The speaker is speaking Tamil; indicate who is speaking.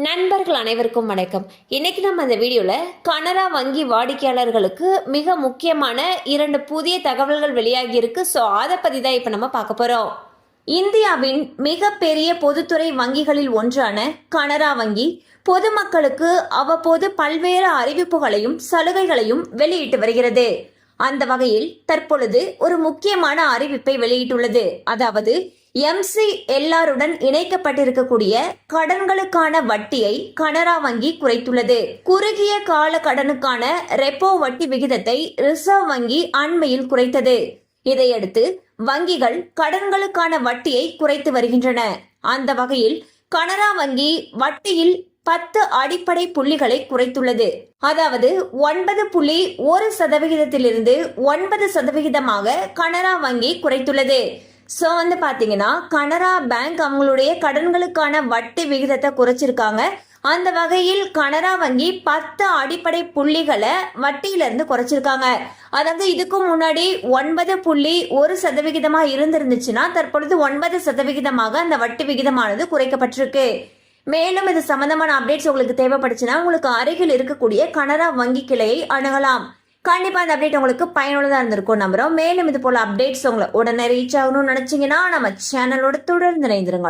Speaker 1: நண்பர்கள் அனைவருக்கும் வணக்கம். இன்னைக்கு நம்ம இந்த வீடியோல கனரா வங்கி வாடிக்கையாளர்களுக்கு மிக முக்கியமான 2 புதிய தகவல்கள் வெளியாகி இருக்கு. ஸோ அதை பத்தி தான் இப்ப நம்ம பார்க்க போறோம். இந்தியாவின் மிகப்பெரிய பொதுத்துறை வங்கிகளில் ஒன்றான கனரா வங்கி பொதுமக்களுக்கு அவ்வப்போது பல்வேறு அறிவிப்புகளையும் சலுகைகளையும் வெளியிட்டு வருகிறது. அந்த வகையில் தற்பொழுது ஒரு முக்கியமான அறிவிப்பை வெளியிட்டுள்ளது. அதாவது MCLR-உடன் இணைக்கப்பட்டிருக்கக்கூடிய கடன்களுக்கான வட்டியை கனரா வங்கி குறைத்துள்ளது. குறுகிய கால கடனுக்கான ரெப்போ வட்டி விகிதத்தை ரிசர்வ் வங்கி அண்மையில் குறைத்தது. இதையடுத்து வங்கிகள் கடன்களுக்கான வட்டியை குறைத்து வருகின்றன. அந்த வகையில் கனரா வங்கி வட்டியில் 10 அடிப்படை புள்ளிகளை குறைத்துள்ளது. அதாவது 9.1% 9% கனரா வங்கி குறைத்துள்ளது. ஸோ பாத்தீங்கன்னா கனரா பேங்க் அவங்களுடைய கடன்களுக்கான வட்டி விகிதத்தை குறைச்சிருக்காங்க. அந்த வகையில் கனரா வங்கி 10 அடிப்படை புள்ளிகளை வட்டியிலிருந்து குறைச்சிருக்காங்க. அதாவது இதுக்கு முன்னாடி 9.1% இருந்திருந்துச்சுன்னா தற்பொழுது 9% அந்த வட்டி விகிதமானது குறைக்கப்பட்டிருக்கு. மேலும் இது சம்பந்தமான அப்டேட்ஸ் உங்களுக்கு தேவைப்படுச்சுன்னா உங்களுக்கு அருகில் இருக்கக்கூடிய கனரா வங்கி கிளையை அணுகலாம். கண்டிப்பா இந்த அப்டேட் உங்களுக்கு பயனுள்ளதா இருந்திருக்கும் நம்புறோம். மேலும் இது போல அப்டேட்ஸ் உங்களை உடனே ரீச் ஆகணும்னு நினைச்சீங்கன்னா நம்ம சேனலோட தொடர்ந்து இணைந்திருங்க.